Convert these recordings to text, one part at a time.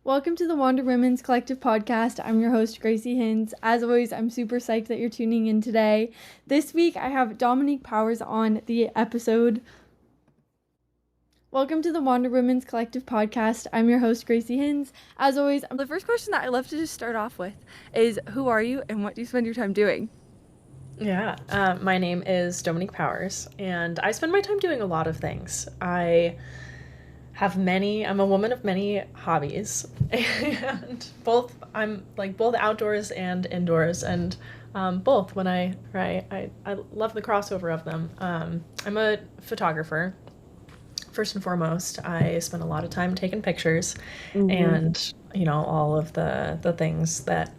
Welcome to the Wander Women's Collective podcast. I'm your host, Gracie Hins. As always, I'm super psyched that you're tuning in today. This week, I have Dominique Powers on the episode. Welcome to the Wander Women's Collective podcast. I'm your host, Gracie Hins. As always, the first question that I love to just start off with is, who are you and what do you spend your time doing? Yeah, my name is Dominique Powers, and I spend my time doing a lot of things. I'm a woman of many hobbies, and I'm both outdoors and indoors, and both when I write. I love the crossover of them. I'm a photographer. First and foremost, I spend a lot of time taking pictures, and all of the things that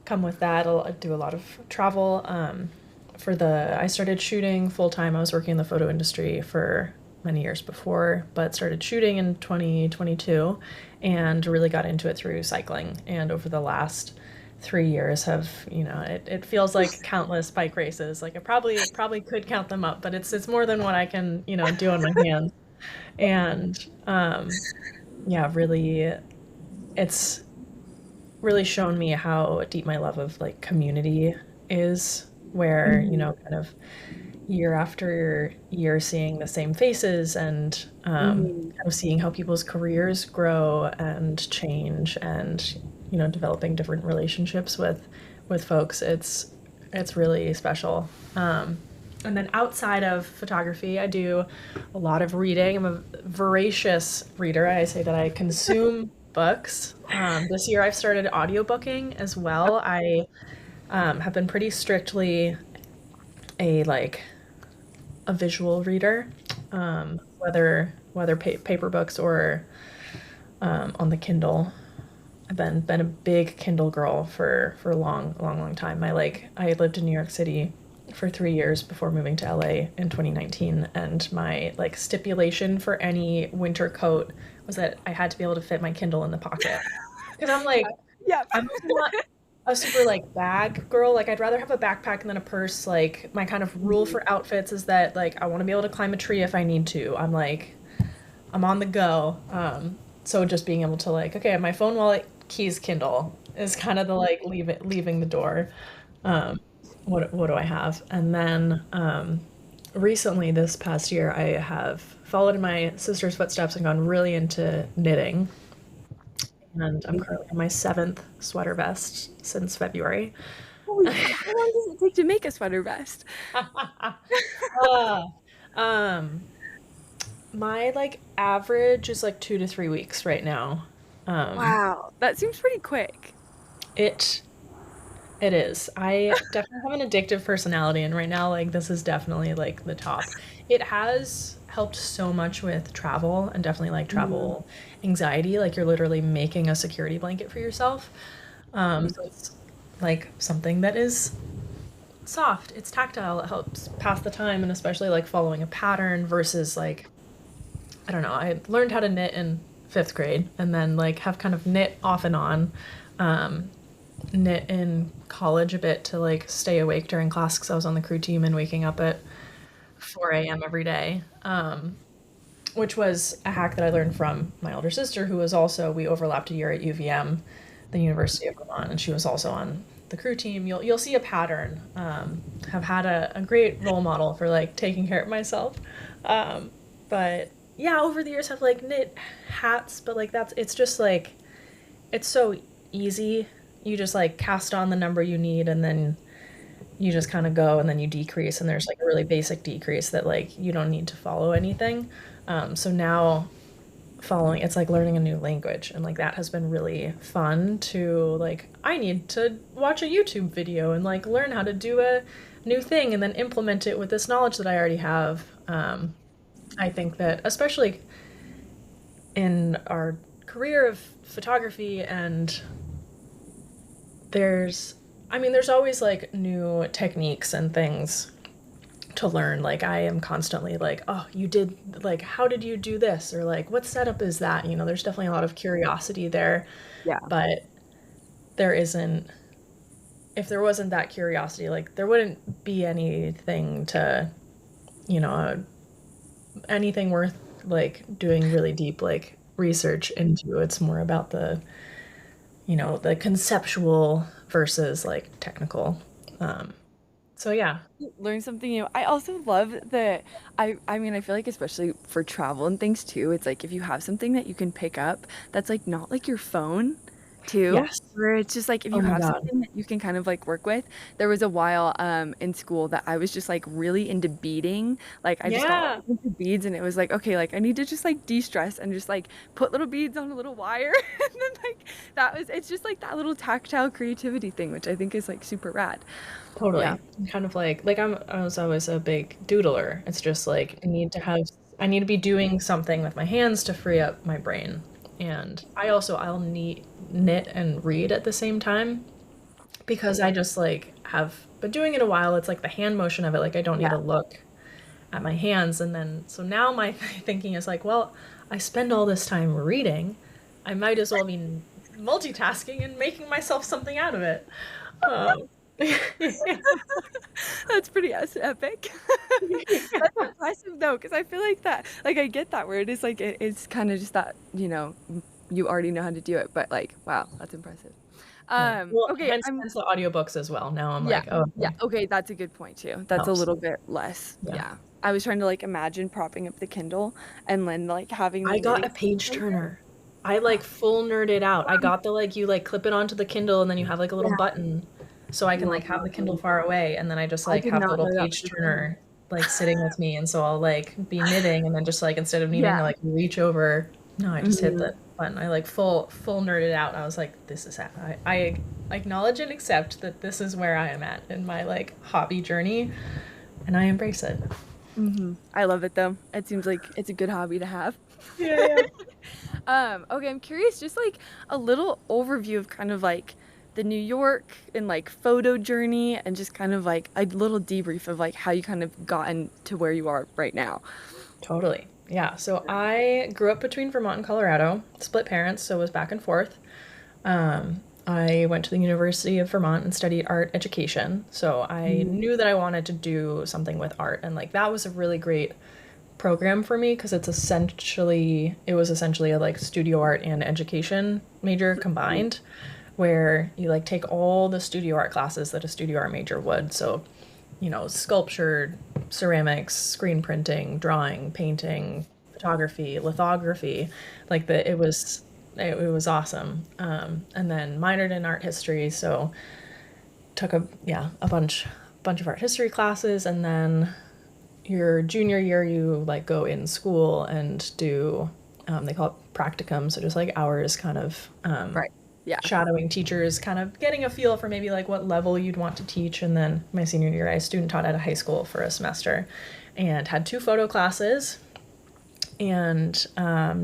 come with that. I do a lot of travel. I started shooting full time. I was working in the photo industry for many years before, but started shooting in 2022 and really got into it through cycling. And over the last 3 years it feels like countless bike races. Like I probably could count them up, but it's more than what I can, do on my hands. And really, it's really shown me how deep my love of like community is, where kind of year after year seeing the same faces and kind of seeing how people's careers grow and change, and developing different relationships with folks. It's really special. And then outside of photography, I do a lot of reading. I'm a voracious reader. I say that I consume books. This year I've started audiobooking as well. I have been pretty strictly a visual reader, whether paper books or on the Kindle. I've been a big Kindle girl for a long time. I lived in New York City for 3 years before moving to LA in 2019, and my stipulation for any winter coat was that I had to be able to fit my Kindle in the pocket. Because I'm not a super bag girl. I'd rather have a backpack than a purse. My kind of rule for outfits is that I want to be able to climb a tree if I need to. I'm on the go. So just being able to okay, my phone, wallet, keys, Kindle is kind of the leaving the door. What do I have? And then recently, this past year, I have followed in my sister's footsteps and gone really into knitting. And I'm currently on my 7th sweater vest since February. Holy, how long does it take to make a sweater vest? Uh, um, my average is 2 to 3 weeks right now. Wow, that seems pretty quick. It It is. I definitely have an addictive personality, and right now, this is definitely the top. It has helped so much with travel, and definitely travel anxiety. You're literally making a security blanket for yourself. So it's something that is soft. It's tactile. It helps pass the time, and especially following a pattern versus I don't know. I learned how to knit in 5th grade, and then have kind of knit off and on. Knit in college a bit to stay awake during class because I was on the crew team and waking up at 4 a.m. every day, which was a hack that I learned from my older sister, who was also, we overlapped a year at UVM, the University of Vermont, and she was also on the crew team. You'll see a pattern. Have had a great role model for taking care of myself, but yeah, over the years I've knit hats, but it's just it's so easy. You just cast on the number you need, and then you just kind of go, and then you decrease, and there's a really basic decrease that you don't need to follow anything. So now following, it's learning a new language, and that has been really fun to I need to watch a YouTube video and learn how to do a new thing and then implement it with this knowledge that I already have. I think that especially in our career of photography, and there's always new techniques and things to learn. I am constantly oh, you did, how did you do this? Or what setup is that? There's definitely a lot of curiosity there. Yeah. But there isn't, if there wasn't that curiosity, there wouldn't be anything to, anything worth doing really deep research into. It's more about the, the conceptual versus like technical. So yeah. Learn something new. I also love that I mean, I feel like especially for travel and things too, it's like if you have something that you can pick up that's like not like your phone too, Yes. where it's just like if Oh you my have God. something that you can kind of like work with. There was a while in school that I was just like really into beading. Like I just got like Yeah, into beads and it was like, okay, like I need to just like de-stress and just like put little beads on a little wire and then like it's just like that little tactile creativity thing, which I think is like super rad. Yeah. totally. Kind of like I was always a big doodler. It's just like I need to be doing something with my hands to free up my brain. And I'll knit and read at the same time because I just like have been doing it a while. It's like the hand motion of it, like I don't need Yeah. to look at my hands. And then so now my thinking is like, well, I spend all this time reading. I might as well be multitasking and making myself something out of it. Um, That's pretty epic. That's impressive though, because I feel like that, like I get that where it is like it's kind of just that, you already know how to do it, but like, wow, that's impressive. yeah. Well, Okay, hence the audiobooks as well. Now I'm yeah, like, oh, yeah, okay, okay, that's a good point too. That's a helps. little bit less, Yeah. yeah. I was trying to like imagine propping up the Kindle and then like having the I got knitting a page right there. turner. I like full nerded out. I got the like you like clip it onto the Kindle and then you have like a little Yeah. button so I can like have the Kindle Whoa. far away and then I just I like did have the not little know that page was a thing. turner like sitting with me and so I'll like be knitting and then just like instead of needing Yeah. to like reach over, no, I just hit Mhm. the button. I like full nerded out. I was like, this is I acknowledge and accept that this is where I am at in my like hobby journey and I embrace it. I love it though. It seems like it's a good hobby to have. Yeah, yeah. Okay, I'm curious, just like a little overview of kind of like the New York and like photo journey and just kind of like a little debrief of like how you kind of gotten to where you are right now. Totally. Yeah. So I grew up between Vermont and Colorado, split parents, so was back and forth. I went to the University of Vermont and studied art education. So I Mm. knew that I wanted to do something with art. And like that was a really great program for me because it was essentially a like studio art and education major combined where you like take all the studio art classes that a studio art major would. So sculpture, ceramics, screen printing, drawing, painting, photography, lithography. Like it was awesome. And then minored in art history, so took a bunch of art history classes, and then your junior year you like go in school and do they call it practicum, so just like hours kind of Right. Yeah. shadowing teachers, kind of getting a feel for maybe like what level you'd want to teach. And then my senior year, I student taught at a high school for a semester and had two photo classes and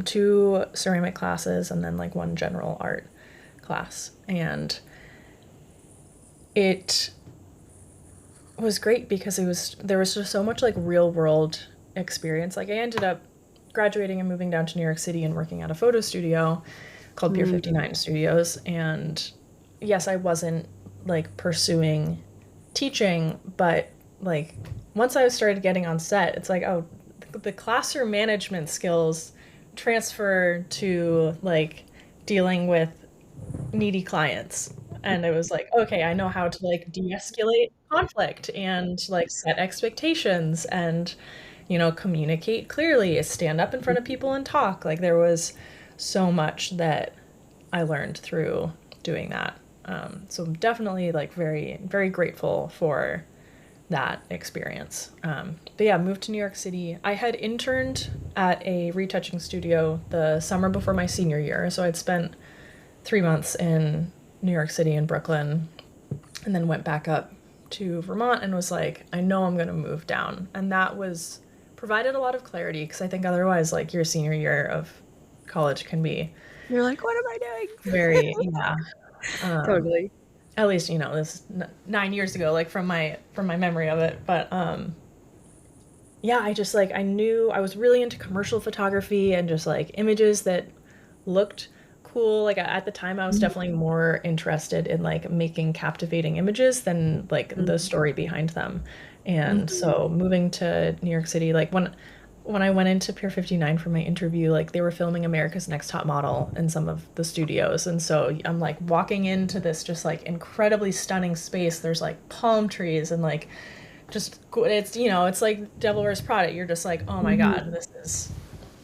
two ceramic classes and then like one general art class. And it was great because there was just so much like real world experience. Like I ended up graduating and moving down to New York City and working at a photo studio called Pier Mm. 59 Studios. And yes, I wasn't like pursuing teaching, but like once I started getting on set, it's like, oh, the classroom management skills transfer to like dealing with needy clients. And it was like, okay, I know how to like de-escalate conflict and like set expectations and communicate clearly, stand up in front of people and talk. Like there was so much that I learned through doing that. So definitely like very, very grateful for that experience. But yeah, moved to New York City. I had interned at a retouching studio the summer before my senior year. So I'd spent 3 months in New York City and Brooklyn and then went back up to Vermont and was like, I know I'm going to move down. And that was provided a lot of clarity because I think otherwise like your senior year of college can be You're like, what am I doing? very, yeah. Um, Totally. at least, this 9 years ago, like from my memory of it. But yeah, I just like I knew I was really into commercial photography and just like images that looked cool. Like at the time I was definitely more interested in like making captivating images than like the Mhm. story behind them. And Mhm. so moving to New York City, like when when I went into Pier 59 for my interview, like they were filming America's Next Top Model in some of the studios. And so I'm like walking into this just like incredibly stunning space. There's like palm trees and like just it's it's like Devil Wears Prada. You're just like, oh my God, Mhm. this is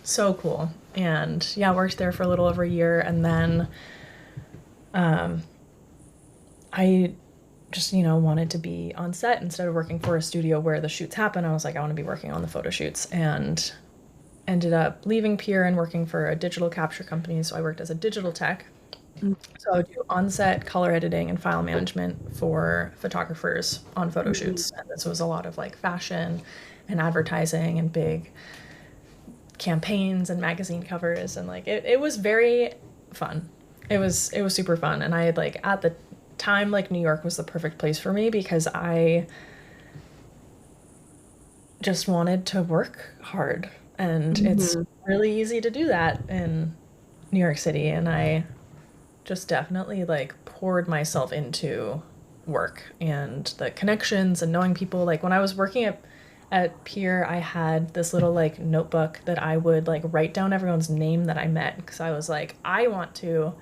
so cool. And yeah, worked there for a little over a year, and then um, I just wanted to be on set instead of working for a studio where the shoots happen. I was like, I want to be working on the photo shoots, and ended up leaving Pier and working for a digital capture company. So I worked as a digital tech. So I would do on-set color editing and file management for photographers on photo Mhm. shoots. And this was a lot of like fashion and advertising and big campaigns and magazine covers, and like it was very fun. It was super fun. And I had like at the time, like New York was the perfect place for me because I just wanted to work hard, and it's Mhm. really easy to do that in New York City. And I just definitely like poured myself into work and the connections and knowing people. Like when I was working at Pier, I had this little like notebook that I would like write down everyone's name that I met, because I was like, I want to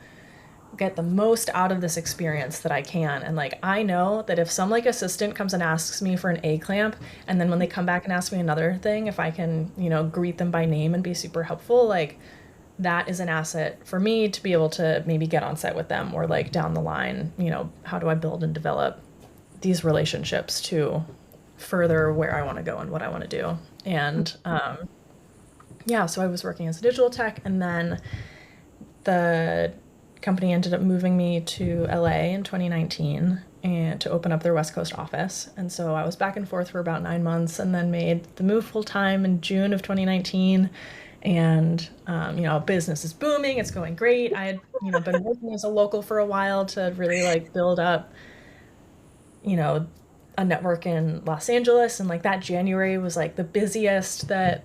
get the most out of this experience that I can. And like I know that if some like assistant comes and asks me for an A clamp, and then when they come back and ask me another thing, if I can, greet them by name and be super helpful, like that is an asset for me to be able to maybe get on set with them, or like down the line, how do I build and develop these relationships to further where I want to go and what I want to do. And yeah, so I was working as a digital tech, and then the company ended up moving me to LA in 2019 and to open up their West Coast office. And so I was back and forth for about 9 months, and then made the move full time in June of 2019. And business is booming, it's going great. I had been working as a local for a while to really like build up you know a network in Los Angeles, and like that January was like the busiest that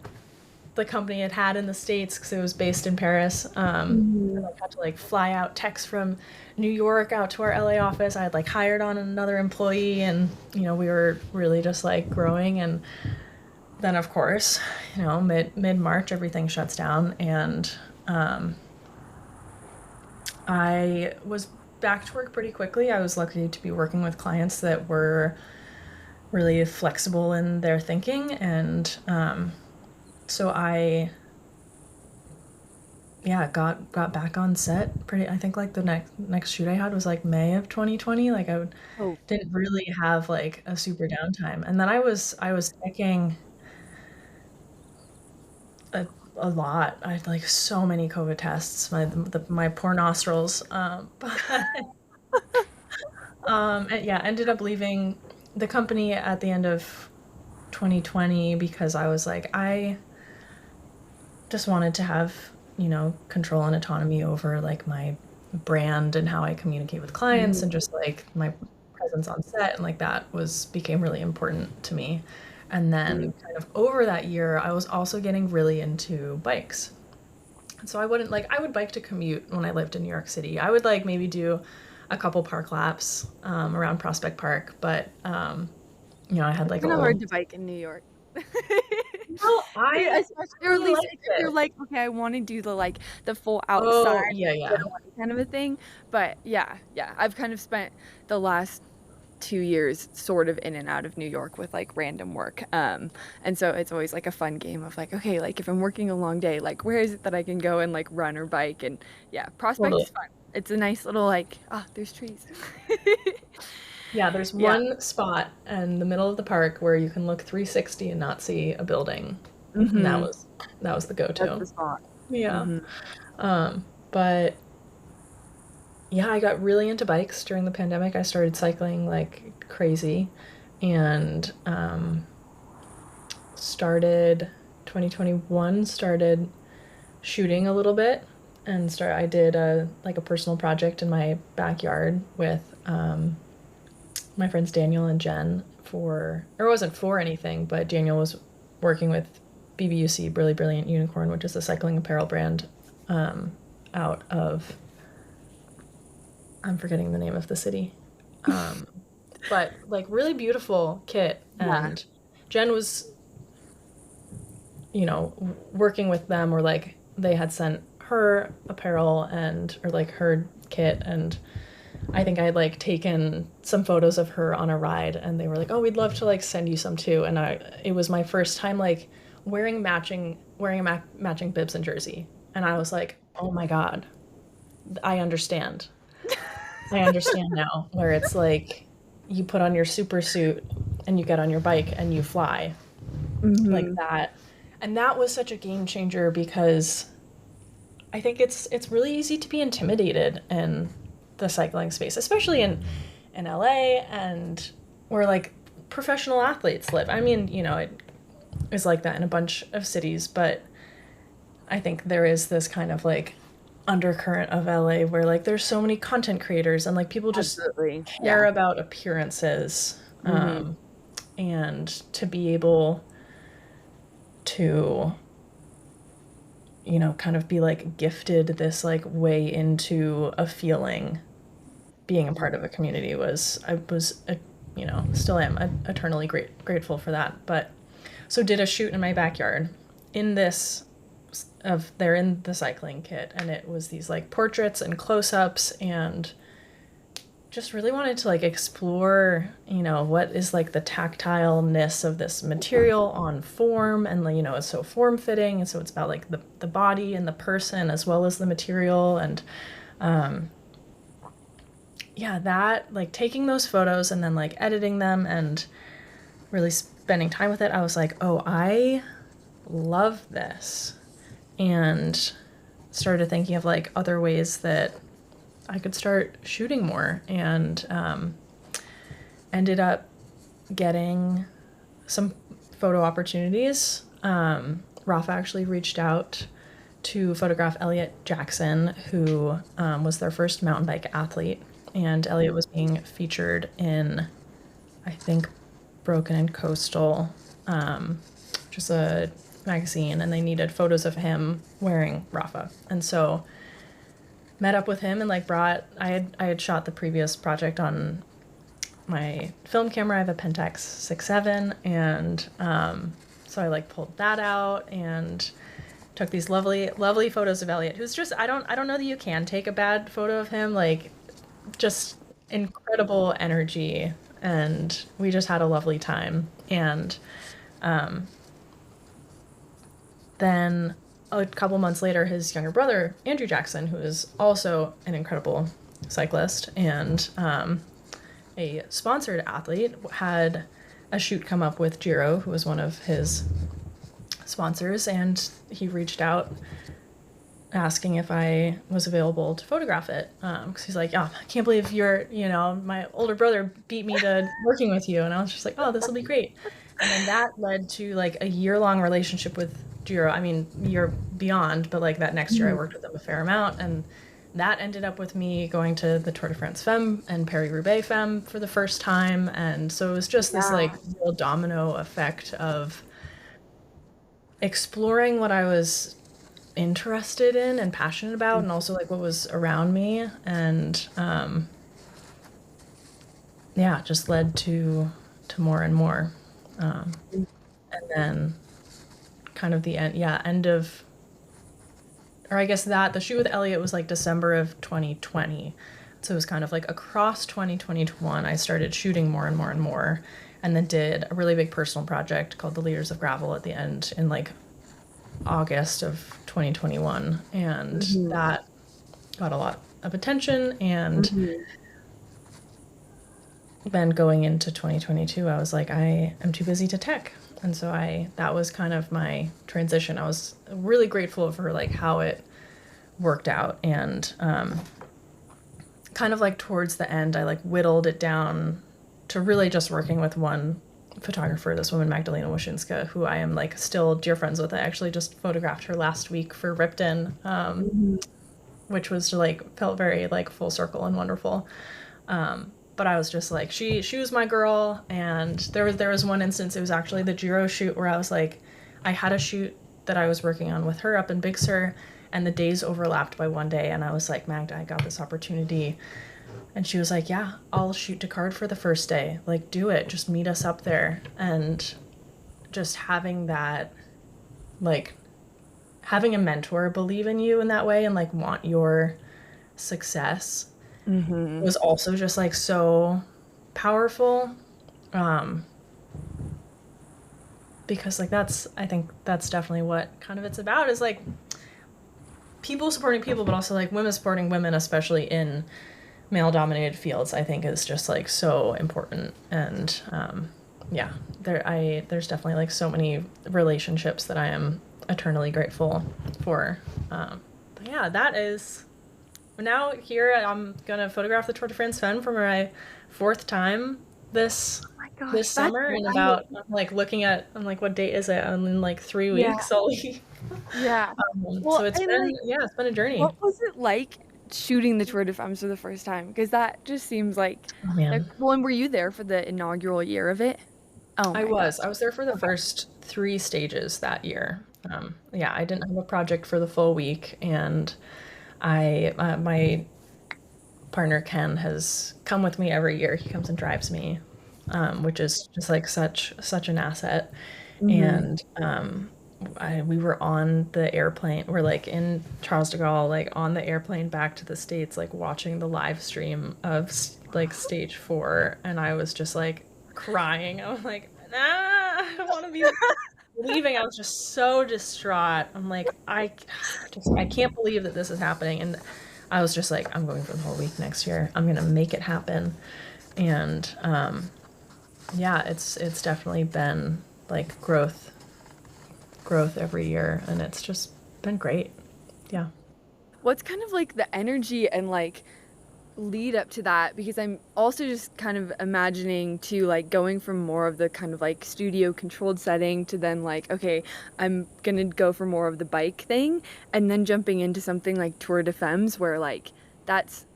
the company had had in the States, because it was based in Paris. And Mhm. I had to like fly out techs from New York out to our LA office. I had like hired on another employee, and we were really just like growing. And then of course, mid March everything shuts down, and um, I was back to work pretty quickly. I was lucky to be working with clients that were really flexible in their thinking, and so I yeah, got back on set pretty. I think like the next shoot I had was like May of 2020. Like Oh, didn't really have like a super downtime. And then I was taking a, a lot. I had like so many COVID tests. My poor nostrils. But and yeah, ended up leaving the company at the end of 2020 because I was like, I just wanted to have, control and autonomy over like my brand and how I communicate with clients, mhm. and just like my presence on set, and like that was became really important to me. And then kind of over that year, I was also getting really into bikes. And so I would bike to commute when I lived in New York City. I would like maybe do a couple park laps around Prospect Park, but I had It's like a kind of hard little. to bike in New York. No, I Especially, or at really least liked if you're it. like, okay, I want to do the like the full outside Oh yeah, yeah. getaway kind of a thing. But yeah, yeah, I've kind of spent the last 2 years sort of in and out of New York with like random work. And so it's always like a fun game of like, okay, like if I'm working a long day, like where is it that I can go and like run or bike? And yeah, Prospect Totally. is fun. It's a nice little like, ah, there's trees. Yeah, there's Yeah. one spot in the middle of the park where you can look 360 and not see a building. And that Mm-hmm. was that was the That's go-to. the spot. Yeah. Mm-hmm. But yeah, I got really into bikes during the pandemic. I started cycling like crazy, and started 2021 started shooting a little bit, and I did a like a personal project in my backyard with my friends Daniel and Jen for, or it wasn't for anything, but Daniel was working with BBUC, Really Brilliant Unicorn, which is a cycling apparel brand out of, I'm forgetting the name of the city. Um, but like really beautiful kit. Yeah. And Jen was working with them, or like they had sent her apparel or like her kit, and I think I had like taken some photos of her on a ride, and they were like, "Oh, we'd love to like send you some too." And it was my first time like wearing a matching bibs and jersey, and I was like, "Oh my God, I understand. I understand now." Where it's like you put on your super suit and you get on your bike and you fly like Mm-hmm. that, and that was such a game changer because I think it's really easy to be intimidated in the cycling space, especially in LA and where like professional athletes live. I mean, it is like that in a bunch of cities, but I think there is this kind of like undercurrent of LA where like there's so many content creators and like people just Absolutely. care Yeah. about appearances, Mm-hmm. and to be able to kind of be like gifted this like way into a feeling, being a part of a community still am eternally grateful for that. But so did a shoot in my backyard in this they're in the cycling kit, and it was these like portraits and close-ups, and just really wanted to like explore, what is like the tactileness of this material on form, and like, it's so form fitting, and so it's about like the body and the person as well as the material, and yeah, that like taking those photos and then like editing them and really spending time with it, I was like, oh, I love this, and started thinking of like other ways that I could start shooting more, and ended up getting some photo opportunities. Rafa actually reached out to photograph Elliot Jackson, who was their first mountain bike athlete, and Elliot was being featured in, I think, Broken and Coastal, which is a magazine, and they needed photos of him wearing Rafa, and so met up with him and like I had shot the previous project on my film camera. I have a Pentax 6.7, and so I like pulled that out and took these lovely lovely photos of Elliot, who's just I don't know that you can take a bad photo of him, like just incredible energy, and we just had a lovely time. And then a couple months later, his younger brother, Andrew Jackson, who is also an incredible cyclist and a sponsored athlete, had a shoot come up with Giro, who was one of his sponsors, and he reached out asking if I was available to photograph it. Because he's like, oh, I can't believe my older brother beat me to working with you. And I was just like, oh, this will be great. And then that led to like a year-long relationship with Giro. I mean, year beyond, but like that next year I worked with them a fair amount. And that ended up with me going to the Tour de France Femmes and Paris-Roubaix Femmes for the first time. And so it was just this Yeah. like real domino effect of exploring what I was interested in and passionate about, and also like what was around me, and yeah, just led to more and more, and then kind of the end of, or I guess that the shoot with Elliot was like December of 2020, so it was kind of like across 2021 I started shooting more and more and more, and then did a really big personal project called the Leaders of Gravel at the end in like August of 2021, and Mm-hmm. that got a lot of attention. And Mm-hmm. then going into 2022, I was like, I am too busy to tech, and so that was kind of my transition. I was really grateful for like how it worked out, and kind of like towards the end, I like whittled it down to really just working with one photographer, this woman Magdalena Washinska, who I am like still dear friends with. I actually just photographed her last week for Ripton, Mm-hmm. which was like felt very like full circle and wonderful. But I was just like, she was my girl. And there was one instance, it was actually the Giro shoot, where I was like, I had a shoot that I was working on with her up in Big Sur, and the days overlapped by one day, and I was like, Magda, I got this opportunity. And she was like, yeah, I'll shoot to card for the first day. Like, do it. Just meet us up there. And just having that like having a mentor believe in you in that way and like want your success Mm-hmm. was also just like so powerful. Um, because like that's I think that's definitely what kind of it's about is like people supporting people, but also like women supporting women, especially in male dominated fields, I think is just like so important. And yeah, there's definitely like so many relationships that I am eternally grateful for. But yeah, that is now here I'm gonna photograph the Tour de France Femmes for my fourth time this Oh my gosh, this that's summer in wild. about I'm like looking at I'm like what date is it? In like 3 weeks Yeah. I'll leave. Yeah. So Well, it's and been like, yeah, it's been a journey. what was it like shooting the Tour de France for the first time? Because that just seems Oh like, man. well, and were you there for the inaugural year of it? Oh I my was. gosh. I was there for the Okay. first 3 stages that year. Yeah, I didn't have a project for the full week, and my partner Ken has come with me every year. He comes and drives me, which is just like such an asset. Mm-hmm. And we were on the airplane. We're like in Charles de Gaulle, like on the airplane back to the States, like watching the live stream of like stage 4, and I was just like crying. I was like, nah, I don't want to be leaving. I was just so distraught. I'm like, I can't believe that this is happening. And I was just like, I'm going for the whole week next year. I'm gonna make it happen. And yeah, it's definitely been like growth every year, and it's just been great. Yeah. What's kind of like the energy and like lead up to that? Because I'm also just kind of imagining to like going from more of the kind of like studio controlled setting to then like, okay, I'm gonna go for more of the bike thing and then jumping into something like Tour de Femmes where like that's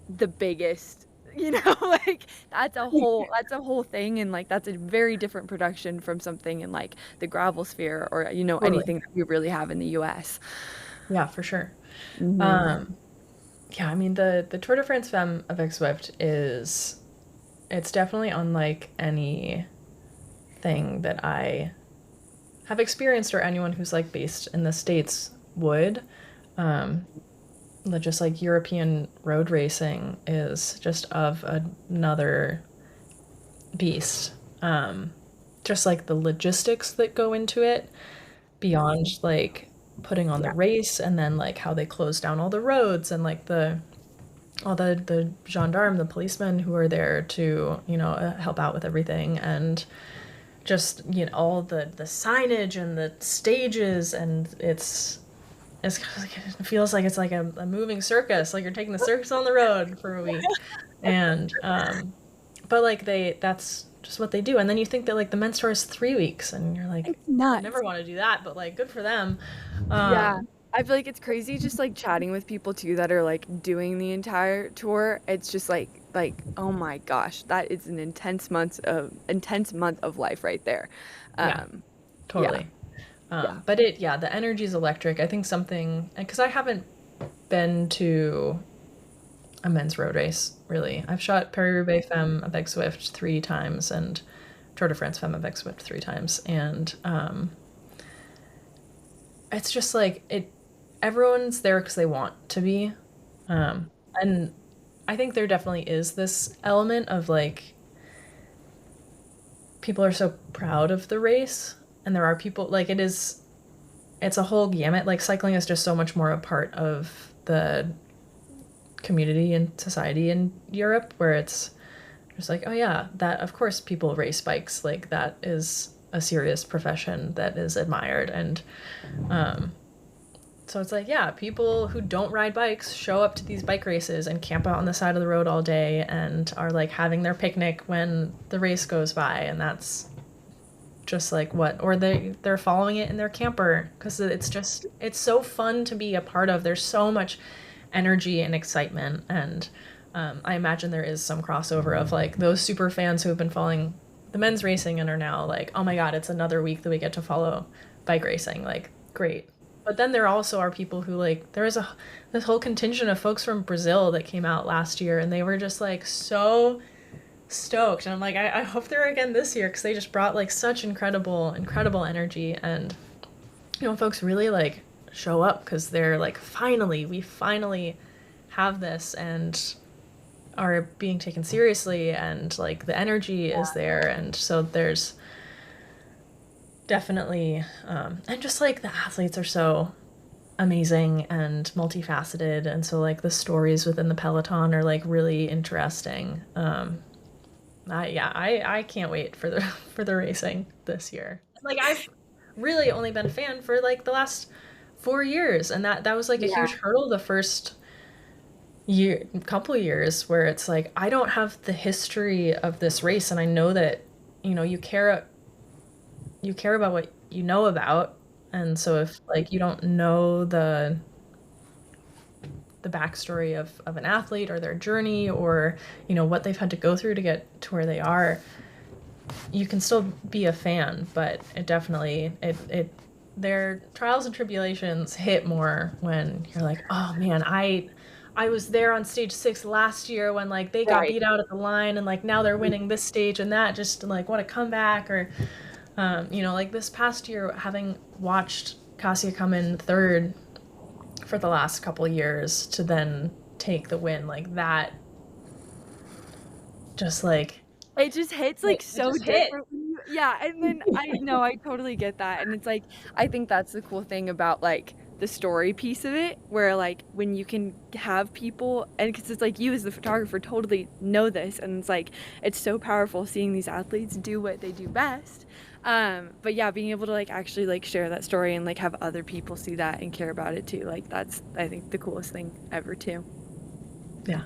the biggest, like that's a whole thing, and like that's a very different production from something in like the gravel sphere or Totally. anything that we really have in the US. Yeah, for sure. Hmm. Um, yeah, I mean the Tour de France Femme avec Swift is it's definitely unlike anything that I have experienced or anyone who's like based in the States would. Um, just like European road racing is just of another beast. Just like the logistics that go into it beyond like putting on the Yeah. race and then like how they close down all the roads and like the all the gendarme, the policemen who are there to, help out with everything and just, all the signage and the stages and it feels like it's like a moving circus, like you're taking the circus on the road for a week. And but like that's just what they do. And then you think that like the men's tour is 3 weeks and you're like, It's I would never nuts. want to do that, but like good for them. Yeah. Um I feel like it's crazy just like chatting with people too that are like doing the entire tour. It's just like oh my gosh, that is an intense month of life right there. yeah, Um yeah. totally. Yeah. But the energy is electric. I think something because I haven't been to a men's road race really. I've shot Paris-Roubaix Femme avec Swift 3 times and Tour de France Femme avec Swift 3 times, and it's just like everyone's there because they want to be, and I think there definitely is this element of like people are so proud of the race, and there are people like it's a whole gamut. Like cycling is just so much more a part of the community and society in Europe where it's just like, oh yeah, that of course people race bikes. Like that is a serious profession that is admired. And um, so it's like, yeah, people who don't ride bikes show up to these bike races and camp out on the side of the road all day and are like having their picnic when the race goes by. And that's just like what or they're following it in their camper because it's so fun to be a part of. There's so much energy and excitement, and I imagine there is some crossover of like those super fans who have been following the men's racing and are now like, oh my god, it's another week that we get to follow bike racing, like great. But then there also are people who like there is this whole contingent of folks from Brazil that came out last year and they were just like so stoked, and I'm like, I hope they're again this year because they just brought like such incredible energy. And folks really like show up because they're like, we finally have this and are being taken seriously, and like the energy is there. And so there's definitely, and just like the athletes are so amazing and multifaceted. And so like the stories within the peloton are like really interesting. I can't wait for the for the racing this year. Like I've really only been a fan for like the last 4 years, and that was like a Yeah. huge hurdle the first couple years, where it's like I don't have the history of this race, and I know that you care about what you know about, and so if like you don't know the backstory of an athlete or their journey, or what they've had to go through to get to where they are, you can still be a fan, but it definitely their trials and tribulations hit more when you're like, oh man, I was there on stage 6 last year when like they got Right. beat out at the line, and like now they're winning this stage and that, just like what a comeback. Or like this past year, having watched Kasia come in third for the last couple years to then take the win, like that just like It just hits like it so just hit. different yeah, and then I know I totally get that, and it's like I think that's the cool thing about like the story piece of it, where like when you can have people, and because it's like you as the photographer totally know this, and it's like it's so powerful seeing these athletes do what they do best. But yeah, being able to like actually like share that story and like have other people see that and care about it too, like that's I think the coolest thing ever too. Yeah.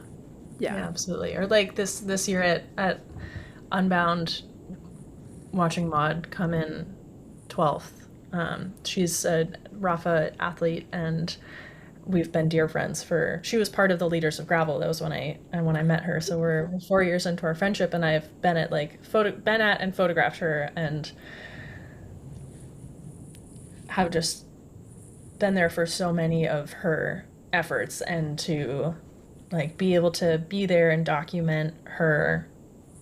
Yeah. Yeah, absolutely. Or like this year at Unbound, watching Maud come in 12th. She's a Rafa athlete, and we've been dear friends she was part of the Leaders of Gravel. That was when I met her. So we're 4 years into our friendship, and I've been at and photographed her, and have just been there for so many of her efforts, and to like be able to be there and document her.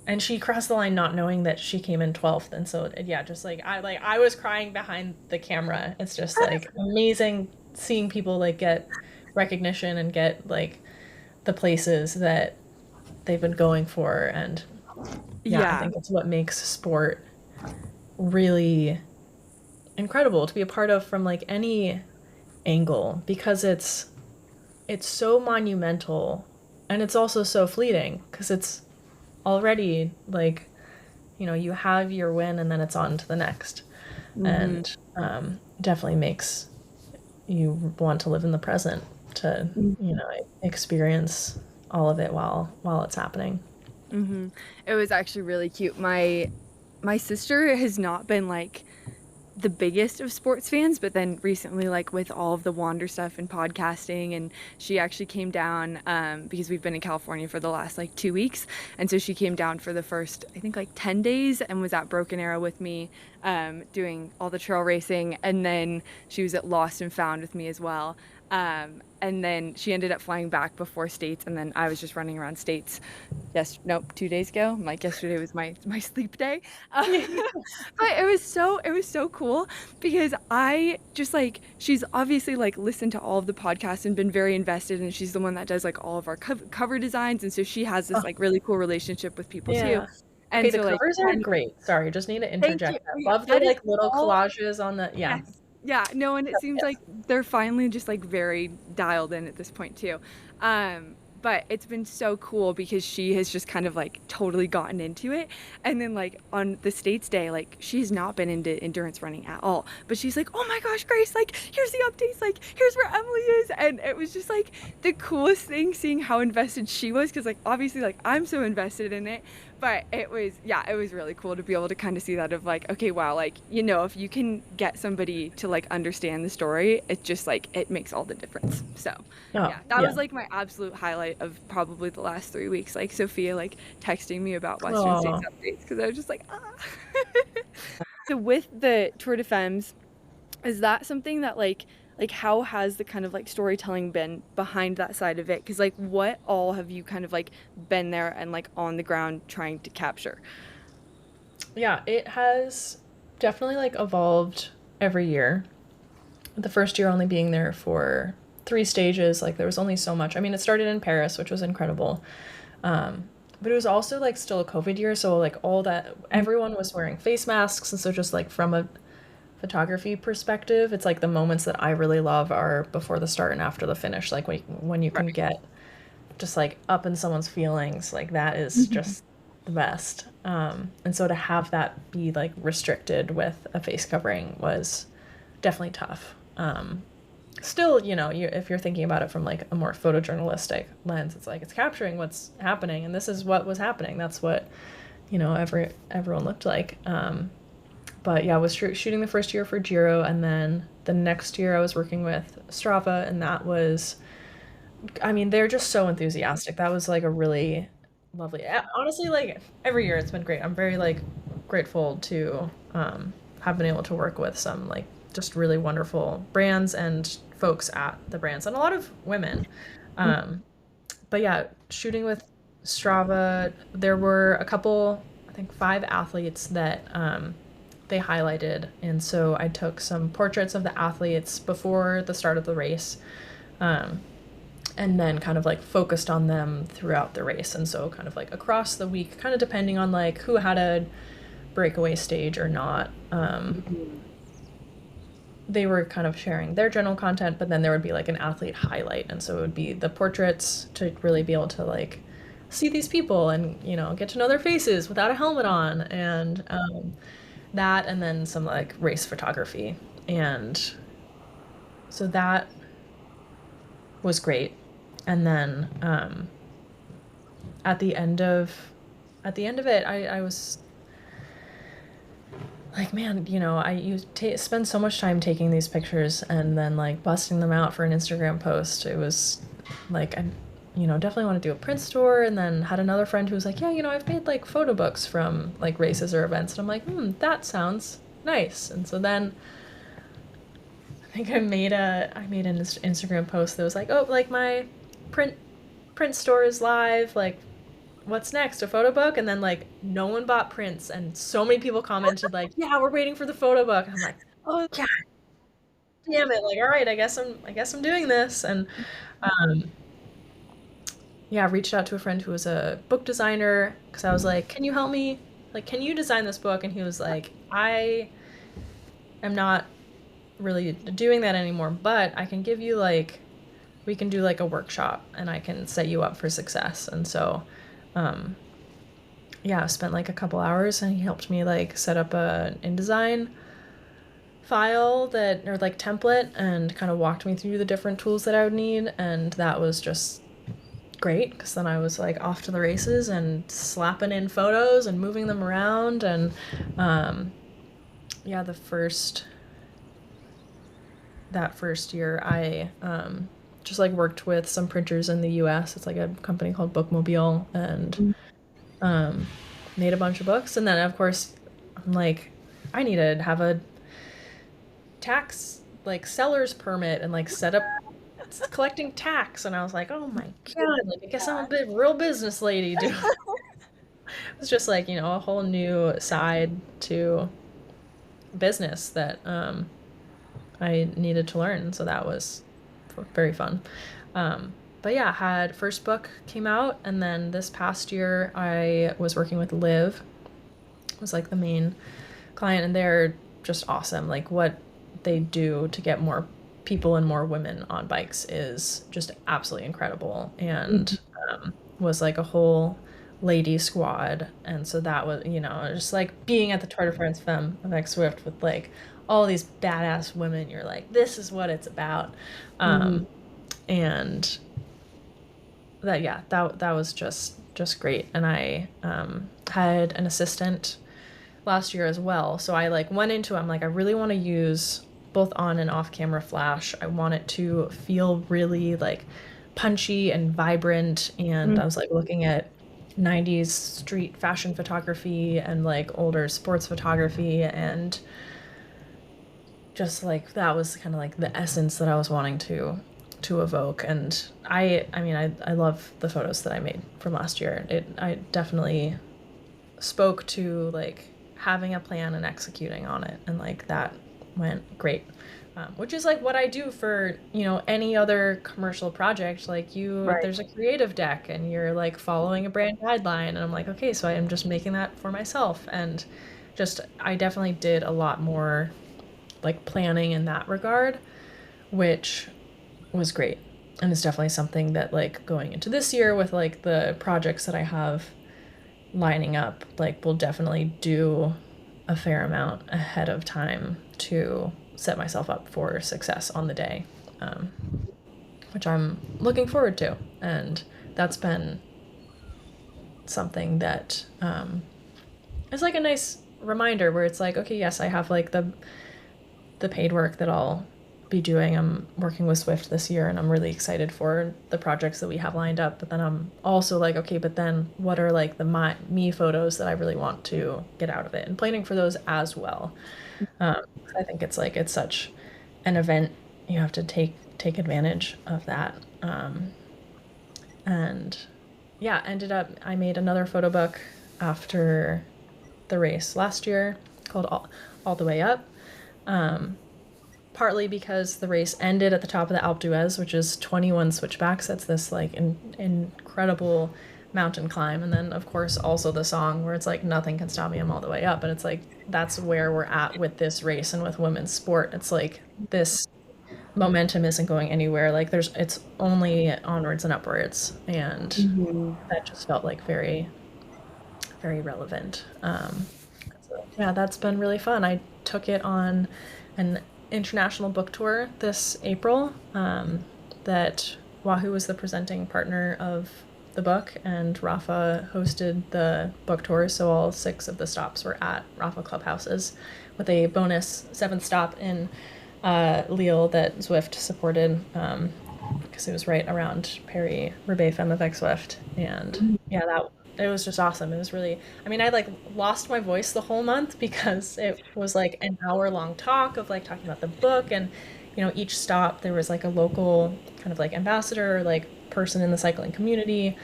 And she crossed the line not knowing that she came in 12th. And so yeah, just like I was crying behind the camera. It's just like amazing seeing people like get recognition and get like the places that they've been going for. And I think it's what makes sport really incredible to be a part of from like any angle, because it's so monumental, and it's also so fleeting, because it's already like you have your win and then it's on to the next. And definitely makes you want to live in the present, to experience all of it while it's happening. It was actually really cute. My sister has not been like the biggest of sports fans, but then recently, like with all of the Wander stuff and podcasting, and she actually came down because we've been in California for the last like 2 weeks, and so she came down for the first I think like 10 days and was at Broken Arrow with me, doing all the trail racing, and then she was at Lost and Found with me as well. And then she ended up flying back before States, and then I was just running around States 2 days ago. Like yesterday was my sleep day. But it was so cool, because I just like, she's obviously like listened to all of the podcasts and been very invested, and she's the one that does like all of our cover designs, and so she has this like really cool relationship with people too. Yeah. And Okay, the so like, covers are great. Sorry, just need to thank you. interject that. Yeah, Love the that is like little all. collages on the Yes. Yeah, no, and it seems Yes. like they're finally just like very dialed in at this point too. But it's been so cool because she has just kind of like totally gotten into it. And then like on the States day, like she's not been into endurance running at all. But she's like, oh my gosh, Grace, like here's the updates, like here's where Emily is. And it was just like the coolest thing seeing how invested she was, because like obviously like I'm so invested in it. But it was really cool to be able to kind of see that, of like, okay, wow, like, if you can get somebody to like understand the story, it just like, it makes all the difference. So yeah, that was like my absolute highlight of probably the last 3 weeks. Like Sophia like texting me about Western States updates, because I was just like, So with the Tour de Femmes, is that something that like how has the kind of like storytelling been behind that side of it? Because like what all have you kind of like been there and like on the ground trying to capture? Yeah, it has definitely like evolved every year. the first year only being there for 3 stages, like there was only so much. I mean, it started in Paris, which was incredible. But it was also like still a COVID year, so like all that everyone was wearing face masks, and so just like from a photography perspective, it's like the moments that I really love are before the start and after the finish. Like when you can Right. get just like up in someone's feelings, like that is Mhm. just the best. And so to have that be like restricted with a face covering was definitely tough. Still, if you're thinking about it from like a more photojournalistic lens, it's like it's capturing what's happening, and this is what was happening. That's what everyone looked like. But yeah, I was shooting the first year for Giro, and then the next year I was working with Strava, and that was, I mean, they're just so enthusiastic. That was like a really lovely. Honestly, like every year it's been great. I'm very like grateful to have been able to work with some like just really wonderful brands and folks at the brands, and a lot of women. Um, but yeah, shooting with Strava, there were a couple, I think 5 athletes that they highlighted. And so I took some portraits of the athletes before the start of the race, um, and then kind of like focused on them throughout the race. And so kind of like across the week, kind of depending on like who had a breakaway stage or not. They were kind of sharing their general content, but then there would be like an athlete highlight. And so it would be the portraits to really be able to like see these people and, get to know their faces without a helmet on. And that, and then some like race photography. And so that was great. And then at the end of it, I was like, man, spend so much time taking these pictures and then like busting them out for an Instagram post. It was like, I, definitely want to do a print store. And then had another friend who was like, yeah, I've made like photo books from like races or events. And I'm like, that sounds nice. And so then I think I made an Instagram post that was like, oh, like my print print store is live. Like, what's next? A photo book? And then like no one bought prints, and so many people commented like, yeah, we're waiting for the photo book. And I'm like, oh god damn it! Like, all right, I guess I'm doing this. And um, yeah, I reached out to a friend who was a book designer because I was like, can you help me? Like, can you design this book? And he was like, I am not really doing that anymore, but I can give you like, we can do like a workshop and I can set you up for success. And so um, yeah, I spent like a couple hours and he helped me like set up a InDesign file that, or like template, and kind of walked me through the different tools that I would need. And that was just great because then I was like off to the races and slapping in photos and moving them around. And yeah, that first year I just like worked with some printers in the US. It's like a company called Bookmobile, and um, made a bunch of books. And then, of course, I'm like, I need to have a tax, like, seller's permit and, like, set up collecting tax. And I was like, oh my God, like, I guess I'm a real business lady, dude. It was just like, a whole new side to business that I needed to learn. So that was very fun. But yeah, had first book came out, and then this past year I was working with Liv, was like the main client, and they're just awesome. Like what they do to get more people and more women on bikes is just absolutely incredible. And was like a whole lady squad. And so that was, just like being at the Tour de France Femmes of Swift with like all these badass women, you're like, this is what it's about. Mhm. And that, yeah, that was just great. And I had an assistant last year as well. So I like went into it, I'm like, I really want to use both on and off camera flash. I want it to feel really like punchy and vibrant. And I was like looking at 90s street fashion photography and like older sports photography, and just like that was kind of like the essence that I was wanting to evoke. And I love the photos that I made from last year. I definitely spoke to like having a plan and executing on it, and like that went great. which is like what I do for, any other commercial project. Like Right. there's a creative deck and you're like following a brand guideline. And I'm like, okay, so I am just making that for myself. And I definitely did a lot more like planning in that regard, which was great. And it's definitely something that like going into this year with like the projects that I have lining up, like we'll definitely do a fair amount ahead of time to set myself up for success on the day, um, which I'm looking forward to. And that's been something that is like a nice reminder where it's like, okay, yes, I have like the paid work that I'll be doing. I'm working with Swift this year and I'm really excited for the projects that we have lined up. But then I'm also like, okay, but then what are like the me photos that I really want to get out of it, and planning for those as well. I think it's like, it's such an event. You have to take advantage of that. And yeah, I made another photo book after the race last year called All the Way Up. Partly because the race ended at the top of the Alpe d'Huez, which is 21 switchbacks. That's this like incredible mountain climb. And then of course also the song where it's like, nothing can stop me, I'm all the way up. And it's like, that's where we're at with this race and with women's sport. It's like this momentum isn't going anywhere. Like it's only onwards and upwards. And Hmm. that just felt like very, very relevant. So, yeah, that's been really fun. I took it on an international book tour this April, that Wahoo was the presenting partner of the book, and Rafa hosted the book tour. So all 6 of the stops were at Rafa clubhouses, with a bonus 7th stop in Lille that Zwift supported, because it was right around Paris-Roubaix Femme avec Zwift. And yeah, that it was just awesome. It was really, I mean, I like lost my voice the whole month because it was like an hour-long talk of like talking about the book. And each stop there was like a local kind of like ambassador, like person in the cycling community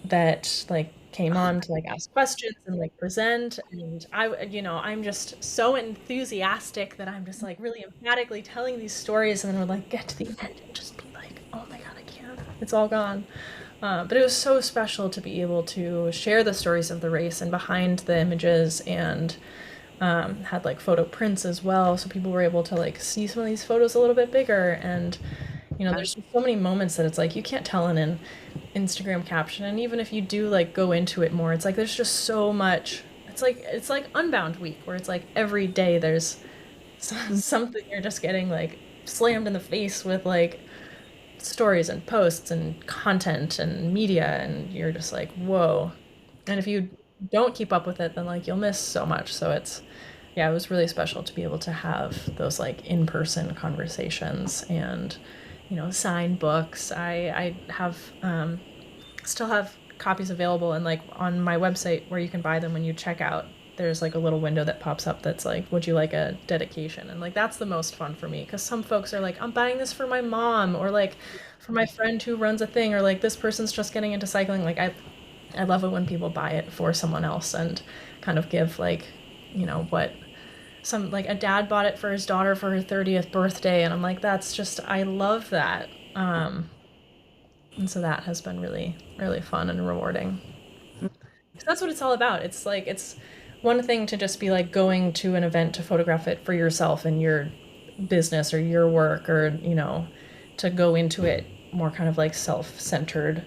that like came on to like ask questions and like present. And I'm just so enthusiastic that I'm just like really emphatically telling these stories, and then we'll like get to the end and just be like, oh my god, I can't, it's all gone. But it was so special to be able to share the stories of the race and behind the images, and had like photo prints as well, so people were able to like see some of these photos a little bit bigger. And there's so many moments that it's like you can't tell in an Instagram caption, and even if you do like go into it more, it's like there's just so much. It's like Unbound week, where it's like every day there's something you're just getting like slammed in the face with, like stories and posts and content and media, and you're just like, whoa. And if you don't keep up with it, then like you'll miss so much. So yeah, it was really special to be able to have those like in-person conversations, and sign books. I have still have copies available, and like on my website where you can buy them when you check out, there's like a little window that pops up that's like, would you like a dedication? And like that's the most fun for me, because some folks are like, I'm buying this for my mom, or like for my friend who runs a thing, or like this person's just getting into cycling. Like I love it when people buy it for someone else and kind of give like, what some, like a dad bought it for his daughter for her 30th birthday, and I'm like, that's just, I love that. And so that has been really, really fun and rewarding. 'Cause that's what it's all about. It's like, it's one thing to just be like going to an event to photograph it for yourself and your business or your work, or, to go into it more kind of like self-centered.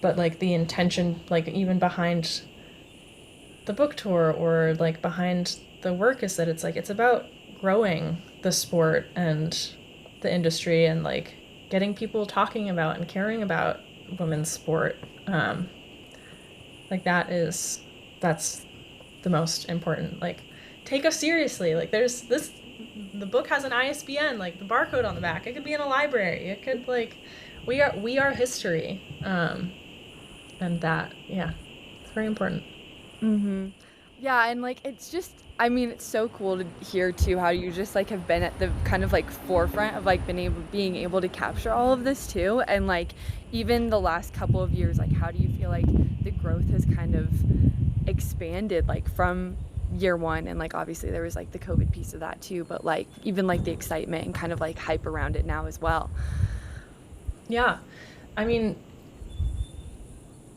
But like the intention, like even behind the book tour or like behind the work, is that it's like, it's about growing the sport and the industry, and like getting people talking about and caring about women's sport. Like that's the most important. Like, take us seriously. Like there's this, the book has an ISBN, like the barcode on the back. It could be in a library. It could like, we are history. And that, yeah, it's very important. Hmm. Yeah, and like it's just, I mean, it's so cool to hear too how you just like have been at the kind of like forefront of like being able to capture all of this too. And like even the last couple of years, like how do you feel like the growth has kind of expanded like from year one, and like obviously there was like the COVID piece of that too, but like even like the excitement and kind of like hype around it now as well. Yeah. I mean,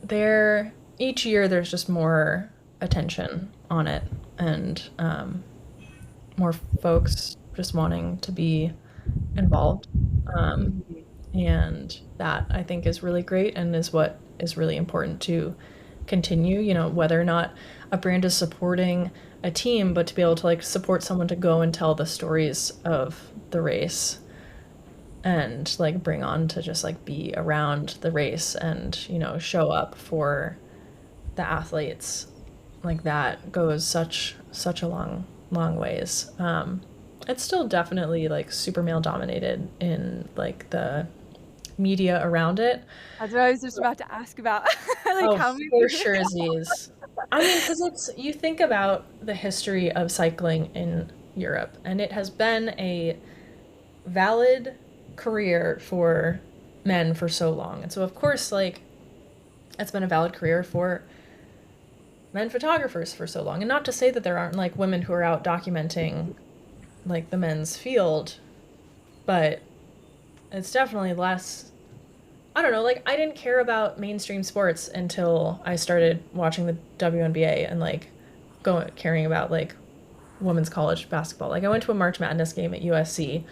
there each year there's just more attention on it, and more folks just wanting to be involved. Um, Mhm. and that I think is really great and is what is really important to continue, whether or not a brand is supporting a team, but to be able to like support someone to go and tell the stories of the race and like bring on to just like be around the race and, show up for the athletes, like that goes such a long ways. It's still definitely like super male dominated in like the media around it. That's what I was just about to ask about. Like Oh, how many for people. sure, Z's. I mean, because you think about the history of cycling in Europe, and it has been a valid career for men for so long. And so, of course, like, it's been a valid career for men photographers for so long. And not to say that there aren't, like, women who are out documenting, like, the men's field, but it's definitely less. I don't know, like, I didn't care about mainstream sports until I started watching the WNBA and, like, caring about, like, women's college basketball. Like, I went to a March Madness game at USC, Mhm.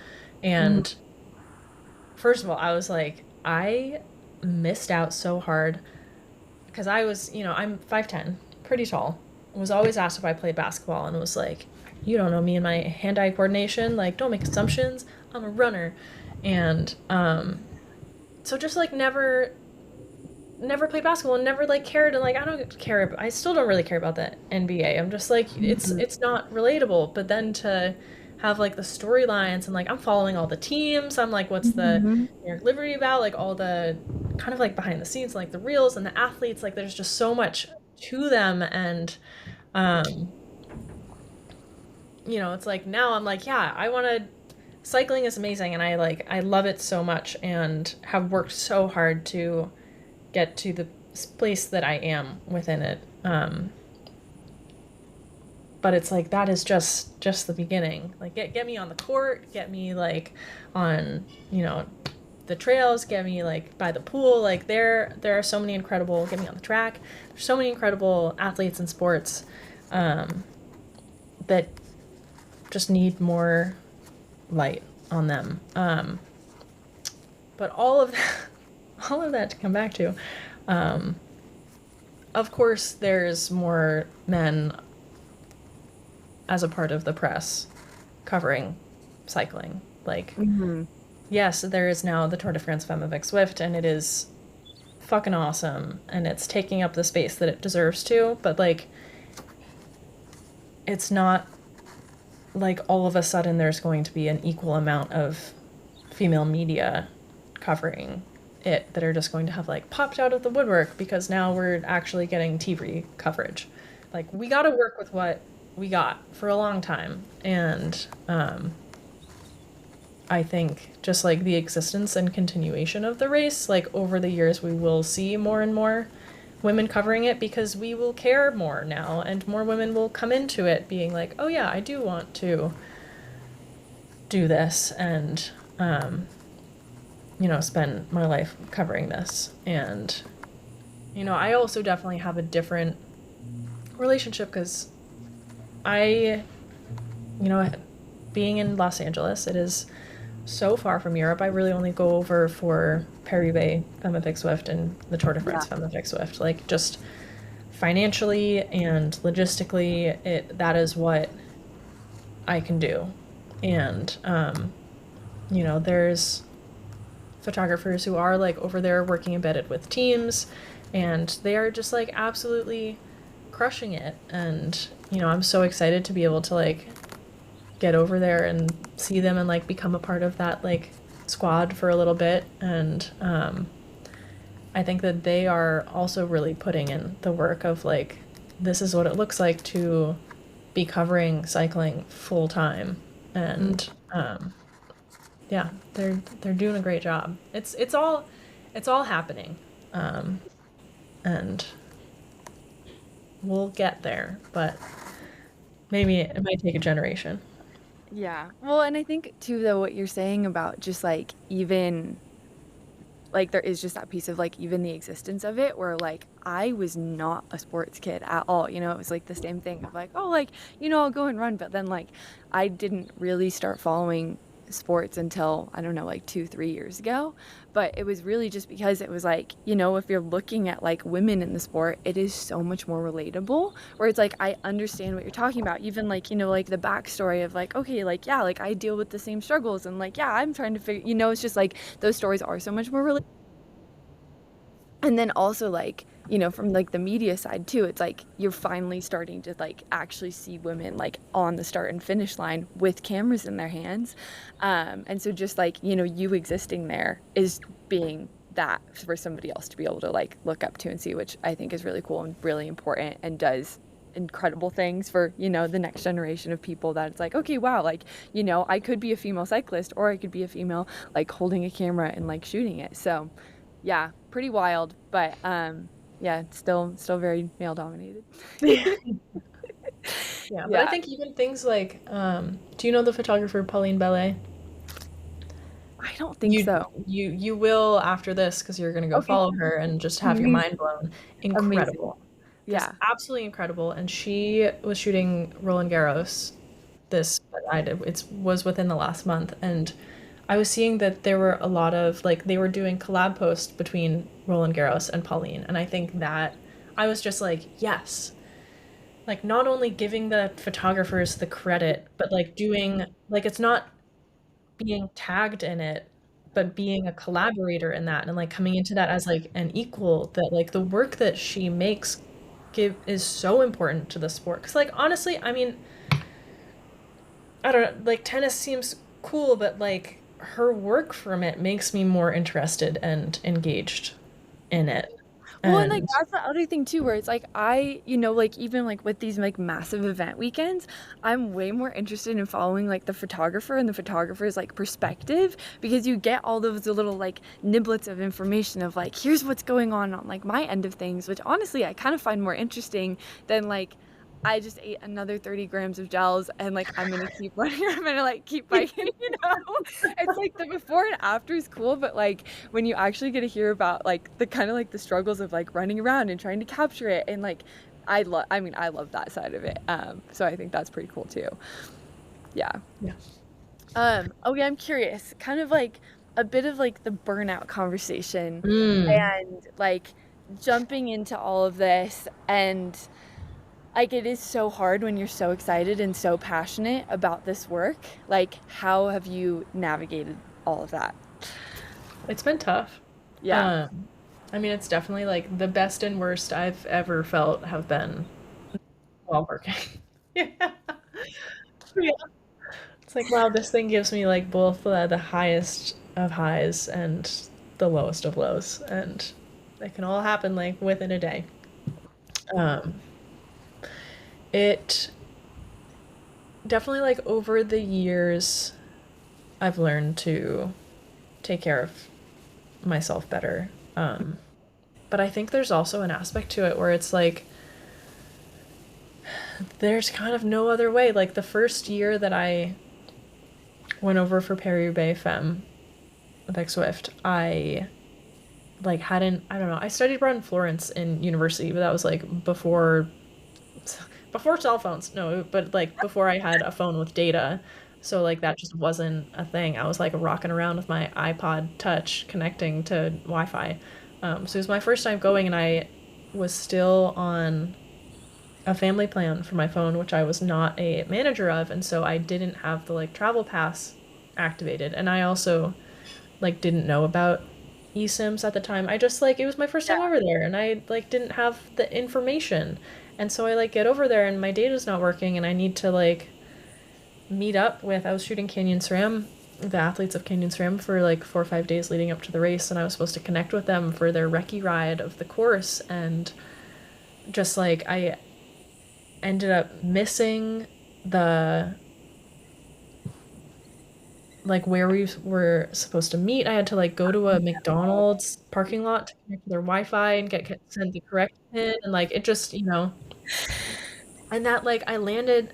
and first of all, I was like, I missed out so hard because I was, I'm 5'10", pretty tall. Was always asked if I played basketball and was like, you don't know me and my hand-eye coordination. Like, don't make assumptions. I'm a runner. And so just like never played basketball and never like cared, and like I still don't really care about the NBA. I'm just like Mhm. it's not relatable. But then to have like the storylines and like I'm following all the teams. I'm like, what's the Mhm. New York Liberty about? Like all the kind of like behind the scenes, like the reels and the athletes. Like there's just so much to them, and um, it's like now I'm like, yeah, I want to. Cycling is amazing, and I love it so much, and have worked so hard to get to the place that I am within it. But it's like that is just the beginning. Like get me on the court, get me like on the trails, get me like by the pool. Like there are so many incredible. Get me on the track. There's so many incredible athletes in sports that just need more light on them. But all of that, all of that to come back to. Um, of course, there's more men as a part of the press covering cycling. Like, Mhm. yes, there is now the Tour de France Femmes avec Swift, and it is fucking awesome, and it's taking up the space that it deserves to, but, like, it's not like all of a sudden there's going to be an equal amount of female media covering it that are just going to have, like, popped out of the woodwork because now we're actually getting TV coverage. Like, we gotta work with what we got for a long time, and I think just like the existence and continuation of the race, like over the years, we will see more and more women covering it because we will care more now, and more women will come into it being like, oh yeah, I do want to do this and, spend my life covering this. And, I also definitely have a different relationship because I, you know, being in Los Angeles, it is so far from Europe. I really only go over for Paris-Roubaix Femme avec Swift and the Tour de Yeah. France Femme avec Swift. Like just financially and logistically, that is what I can do. And there's photographers who are like over there working embedded with teams, and they are just like absolutely crushing it. And I'm so excited to be able to like get over there and see them and like become a part of that like squad for a little bit. And I think that they are also really putting in the work of like, this is what it looks like to be covering cycling full time. And yeah, they're doing a great job. It's all happening. And we'll get there, but Maybe it might take a generation. Yeah. Well, and I think too, though, what you're saying about just like even like there is just that piece of like even the existence of it where like I was not a sports kid at all. You know, it was like the same thing of like, oh, like, I'll go and run. But then like I didn't really start following sports until I don't know, like 2, 3 years ago. But it was really just because it was like, if you're looking at like women in the sport, it is so much more relatable. Where it's like I understand what you're talking about. Even like, like the backstory of like, okay, like yeah, like I deal with the same struggles and like, yeah, I'm trying to figure, it's just like those stories are so much more relatable. And then also like, from like the media side too, it's like you're finally starting to like actually see women like on the start and finish line with cameras in their hands. And so just like, you existing there is being that for somebody else to be able to like look up to and see, which I think is really cool and really important and does incredible things for, the next generation of people that it's like, okay, wow, like, I could be a female cyclist or I could be a female like holding a camera and like shooting it. So yeah, pretty wild, but yeah, it's still very male dominated. Yeah, but I Yeah. think even things like, do you know the photographer Pauline Bellet? I don't think You so. you will after this because you're gonna go Okay. follow her and just have your mind Amazing. blown. Amazing. Incredible, just Yeah. absolutely incredible. And she was shooting Roland Garros. This I did it was within the last month, and I was seeing that there were a lot of like they were doing collab posts between Roland Garros and Pauline, and I think that I was just like yes, like not only giving the photographers the credit, but like doing like it's not being tagged in it, but being a collaborator in that and like coming into that as like an equal that like the work that she makes give is so important to the sport. Cause like honestly, I mean, I don't know, like tennis seems cool, but like her work from it makes me more interested and engaged in it. Well, and like And that's the other thing too, where it's like like even like with these like massive event weekends, I'm way more interested in following like the photographer and the photographer's like perspective because you get all those little like niblets of information of like here's what's going on like my end of things, which honestly I kind of find more interesting than like I just ate another 30 grams of gels and like I'm gonna keep running, I'm gonna like keep biking, you know? It's like the before and after is cool, but like when you actually get to hear about like the kind of like the struggles of like running around and trying to capture it and like I love that side of it. So I think that's pretty cool too. Yeah. yeah. Okay, I'm curious, kind of like a bit of like the burnout conversation Mm. and like jumping into all of this and like it is so hard when you're so excited and so passionate about this work. Like how have you navigated all of that? It's been tough. Yeah. Um, I mean, it's definitely like the best and worst I've ever felt have been while working. Yeah. Yeah. It's like, wow, this thing gives me like both the highest of highs and the lowest of lows, and it can all happen like within a day. Um, it definitely like over the years, I've learned to take care of myself better. But I think there's also an aspect to it where it's like there's kind of no other way. Like the first year that I went over for Paris Femme with Swift, I like hadn't I don't know. I studied abroad in Florence in university, but that was like before cell phones. No, but like before I had a phone with data. So like that just wasn't a thing. I was like rocking around with my iPod Touch connecting to Wi-Fi. So it was my first time going, and I was still on a family plan for my phone, which I was not a manager of, and so I didn't have the like travel pass activated, and I also like didn't know about eSIMs at the time. I just like it was my first time over there, and I like didn't have the information, and so I like get over there, and my data's not working, and I need to like meet up with. I was shooting Canyon SRAM, the athletes of Canyon SRAM for like 4 or 5 days leading up to the race, and I was supposed to connect with them for their recce ride of the course, and just like I ended up missing the like where we were supposed to meet. I had to like go to a McDonald's parking lot to connect to their Wi-Fi and get sent the correct pin, and like it just and that like I landed.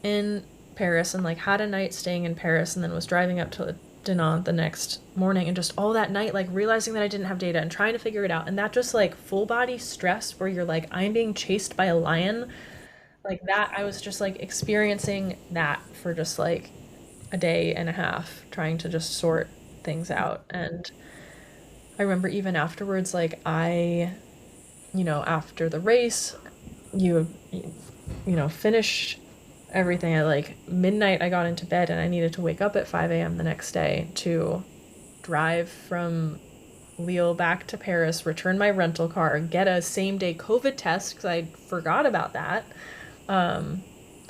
in Paris and like had a night staying in Paris and then was driving up to Dinan the next morning, and just all that night like realizing that I didn't have data and trying to figure it out, and that just like full body stress where you're like, I'm being chased by a lion, like that. I was just like experiencing that for just like a day and a half trying to just sort things out. And I remember even afterwards, like after the race, finish everything at like midnight. I got into bed and I needed to wake up at 5 a.m. the next day to drive from Lille back to Paris, return my rental car, get a same day COVID test because I forgot about that,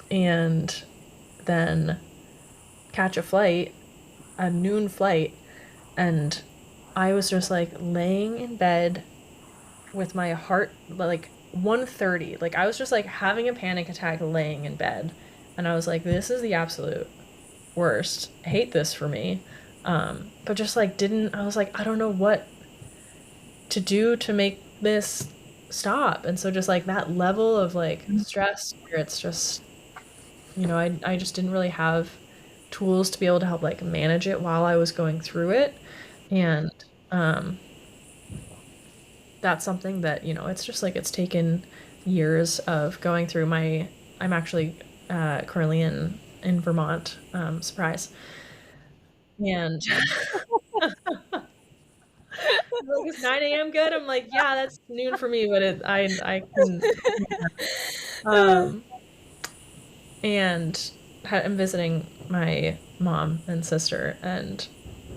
and then catch a noon flight. And I was just like laying in bed with my heart like 130. Like I was just like having a panic attack laying in bed. And I was like, this is the absolute worst. I hate this for me. But just like I was like, I don't know what to do to make this stop. And so just like that level of like stress where it's just, I just didn't really have tools to be able to help like manage it while I was going through it. And um, that's something that, it's just like it's taken years of going through my. I'm actually currently in Vermont, surprise. And like, is 9 a.m. good? I'm like, yeah, that's noon for me, but I can. Um, and I'm visiting my mom and sister, and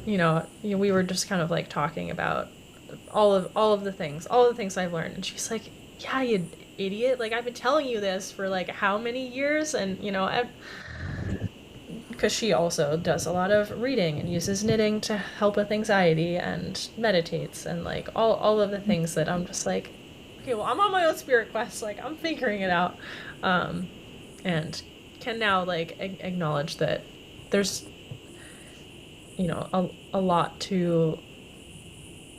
we were just kind of like talking about all the things I've learned, and she's like, "Yeah, you idiot! Like I've been telling you this for like how many years?" And because she also does a lot of reading and uses knitting to help with anxiety and meditates and like all of the things that I'm just like, okay, well, I'm on my own spirit quest, like I'm figuring it out, and can now like acknowledge that there's a lot to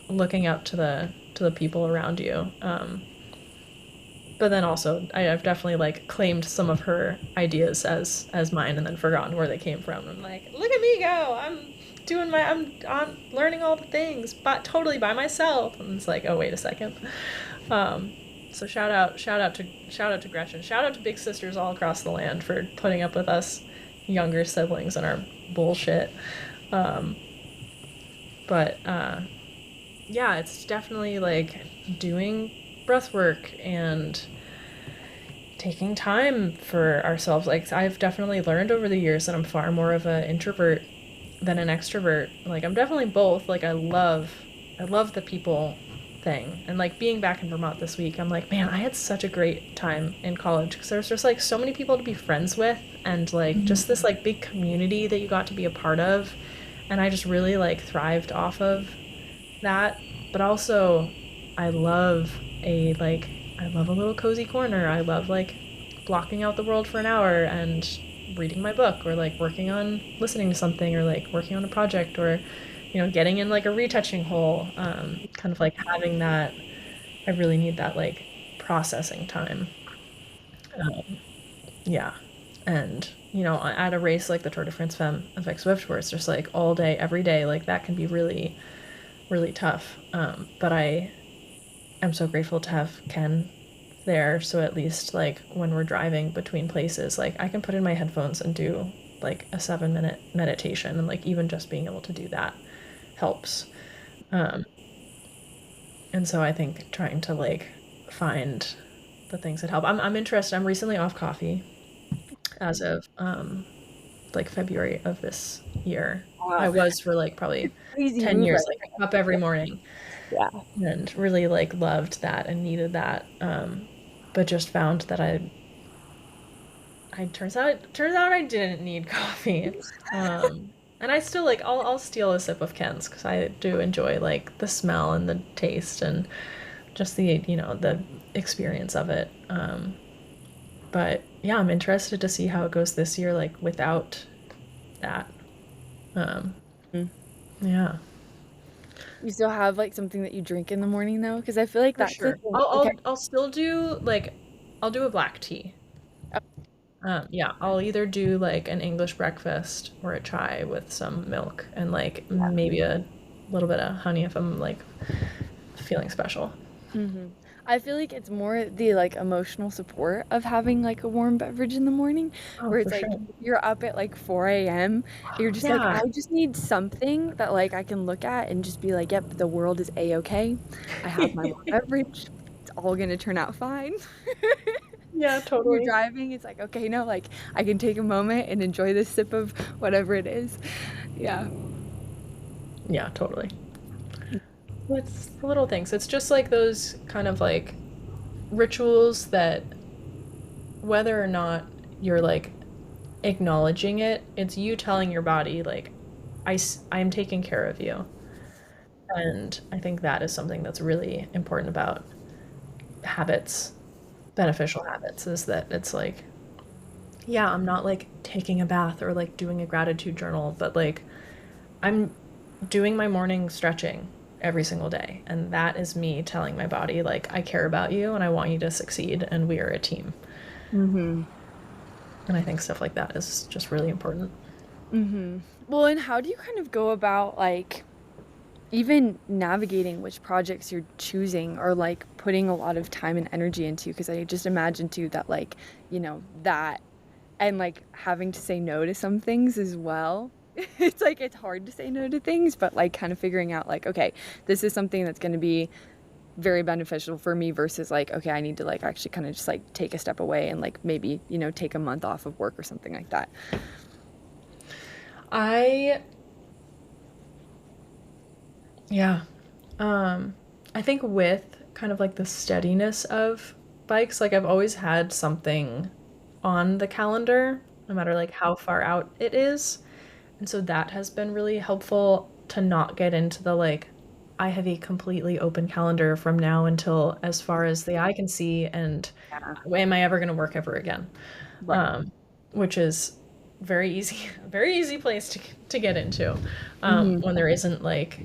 looking up to the people around you. But then also I've definitely like claimed some of her ideas as mine and then forgotten where they came from. I'm like, look at me go! I'm learning all the things, but totally by myself. And it's like, oh wait a second. So shout out to Gretchen. Shout out to big sisters all across the land for putting up with us younger siblings and our bullshit. Um, but yeah, it's definitely like doing breath work and taking time for ourselves. Like I've definitely learned over the years that I'm far more of an introvert than an extrovert. Like I'm definitely both. Like I love the people thing. And like being back in Vermont this week, I'm like, man, I had such a great time in college because there's just like so many people to be friends with, and like just this like big community that you got to be a part of. And I just really like thrived off of that. But also I love I love a little cozy corner. I love like blocking out the world for an hour and reading my book, or like working on listening to something, or like working on a project, or getting in like a retouching hole. Kind of like having that. I really need that like processing time. Um, yeah. And at a race like the Tour de France Femmes of Swift, where it's just like all day every day, like that can be really really tough. But I am so grateful to have Ken there, so at least like when we're driving between places, like I can put in my headphones and do like a 7 minute meditation, and like even just being able to do that helps. Um, and so I think trying to like find the things that help. I'm interested. I'm recently off coffee as of like February of this year. I Wow. was for like probably Crazy 10 move years, right like up every morning, Yeah. and really like loved that and needed that. But just found that I turns out I didn't need coffee. And I still like I'll steal a sip of Ken's because I do enjoy like the smell and the taste and just the experience of it. But yeah, I'm interested to see how it goes this year, like without that. Um, Mm. yeah. You still have like something that you drink in the morning though? Because I feel like For that's the sure. thing. I'll Okay. I'll I'll still do like I'll do a black tea. Yeah, I'll either do like an English breakfast or a chai with some milk and like maybe a little bit of honey if I'm like feeling special. Hmm. I feel like it's more the like emotional support of having like a warm beverage in the morning, Oh, where it's for like sure. you're up at like 4 a.m. You're just like, Yeah. I just need something that like I can look at and just be like, yep, the world is a-okay. I have my warm beverage. It's all gonna turn out fine. Yeah, When you're totally. driving, it's like, okay, no, like I can take a moment and enjoy this sip of whatever it is. Yeah. Yeah, totally. It's the little things. It's just like those kind of like rituals that whether or not you're like acknowledging it, it's you telling your body like I'm taking care of you. And I think that is something that's really important about habits, beneficial habits, is that it's like, yeah, I'm not like taking a bath or like doing a gratitude journal, but like I'm doing my morning stretching every single day. And that is me telling my body, like, I care about you and I want you to succeed and we are a team. Mm-hmm. And I think stuff like that is just really important. Mm-hmm. Well, and how do you kind of go about like even navigating which projects you're choosing or like putting a lot of time and energy into? Because I just imagine too that like, that and like having to say no to some things as well. It's like it's hard to say no to things, but like kind of figuring out like, okay, this is something that's going to be very beneficial for me versus like, okay, I need to like actually kind of just like take a step away and like maybe, take a month off of work or something like that. I, yeah. I think with kind of like the steadiness of bikes, like I've always had something on the calendar, no matter like how far out it is. And so that has been really helpful to not get into the like, I have a completely open calendar from now until as far as the eye can see, and Yeah. am I ever going to work ever again? Right. Um, which is very easy, very easy place to get into Hmm. when there isn't like,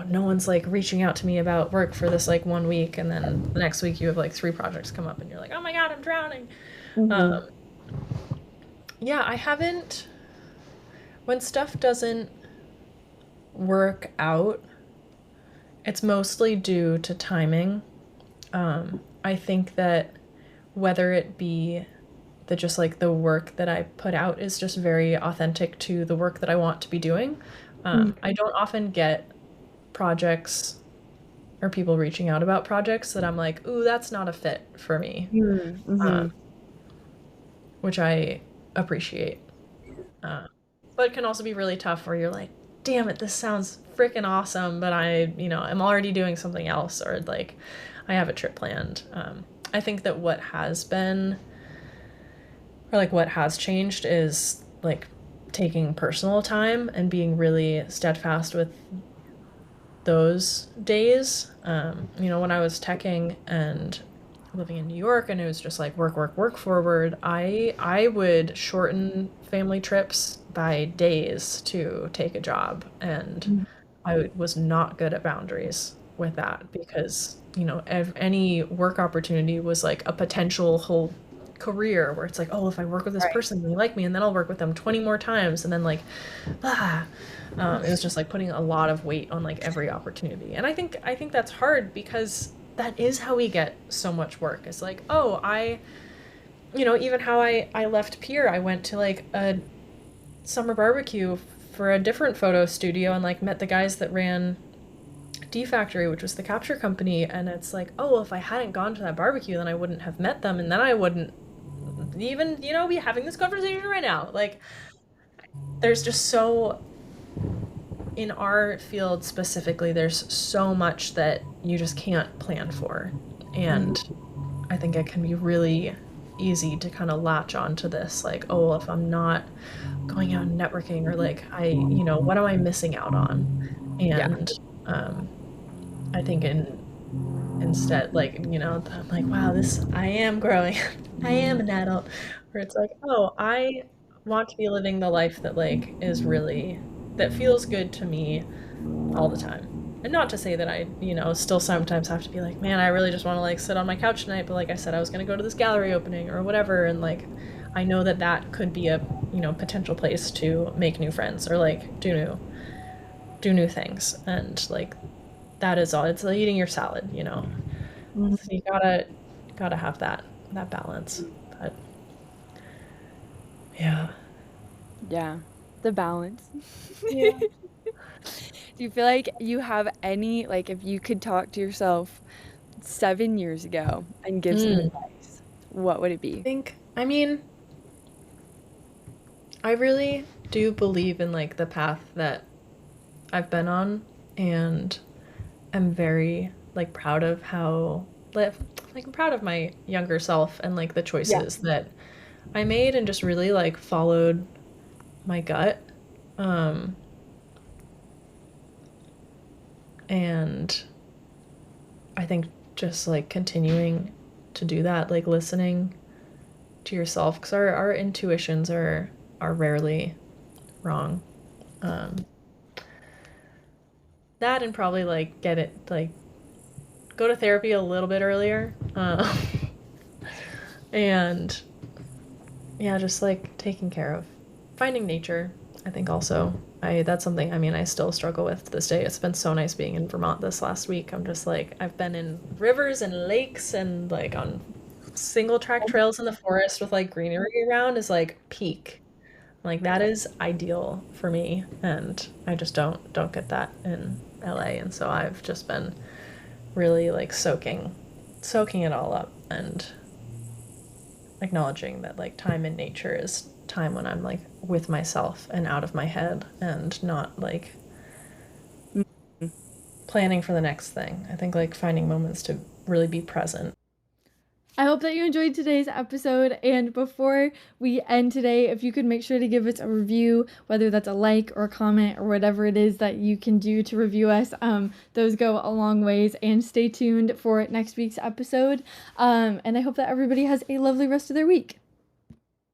no one's like reaching out to me about work for this like 1 week, and then the next week you have like three projects come up, and you're like, oh my God, I'm drowning. Hmm. Um, yeah, I haven't, when stuff doesn't work out, it's mostly due to timing. I think that whether it be that just like the work that I put out is just very authentic to the work that I want to be doing. I don't often get projects or people reaching out about projects that I'm like, ooh, that's not a fit for me, Hmm. which I appreciate. Uh, but it can also be really tough where you're like, damn it, this sounds freaking awesome, but I'm already doing something else, or like I have a trip planned. I think that what has been, or like what has changed is like taking personal time and being really steadfast with those days. When I was teching and living in New York and it was just like work, work, work forward, I would shorten family trips by days to take a job, and I was not good at boundaries with that because, any work opportunity was like a potential whole career where it's like, oh, if I work with this Right. person, they like me, and then I'll work with them 20 more times, and then like, ah, it was just like putting a lot of weight on like every opportunity, and I think that's hard because that is how we get so much work. It's like, oh, even how I left Pier, I went to like a summer barbecue for a different photo studio and like met the guys that ran D Factory, which was the capture company, and it's like, oh, if I hadn't gone to that barbecue, then I wouldn't have met them, and then I wouldn't even, be having this conversation right now. Like, there's just so, in our field specifically, there's so much that you just can't plan for. And Hmm. I think it can be really easy to kind of latch on to this, like, oh, if I'm not going out and networking, or like, what am I missing out on? Yeah. And um, I think instead, like, I'm like, wow, I am growing. I am an adult. Where it's like, oh, I want to be living the life that like that feels good to me all the time. And not to say that I, still sometimes have to be like, man, I really just want to like sit on my couch tonight, but like I said, I was gonna go to this gallery opening or whatever, and like I know that that could be a, you know, potential place to make new friends or like do new things. And like that is all. It's like eating your salad, you know. So Mhm. you gotta have that balance. But yeah. Yeah, the balance. Yeah. Do you feel like you have any, like, if you could talk to yourself 7 years ago and give some Mm. advice, what would it be? I mean, I really do believe in like the path that I've been on, and I'm very like proud of how like I'm proud of my younger self and like the Yeah. choices that I made and just really like followed my gut. Um and I think just like continuing to do that, like listening to yourself, because our intuitions are rarely wrong. Um that and probably like get it like go to therapy a little bit earlier. And yeah, just like taking care of finding nature. I think also I that's something, I mean, I still struggle with to this day. It's been so nice being in Vermont this last week. I'm just like I've been in rivers and lakes and like on single track trails in the forest with like greenery around is like peak. Like that is ideal for me, and I just don't get that in LA, and so I've just been really like soaking it all up and acknowledging that like time in nature is time when I'm like with myself and out of my head and not like Mhm. planning for the next thing. I think like finding moments to really be present. I hope that you enjoyed today's episode. And before we end today, if you could make sure to give us a review, whether that's a like or a comment or whatever it is that you can do to review us, those go a long ways. And stay tuned for next week's episode. And I hope that everybody has a lovely rest of their week.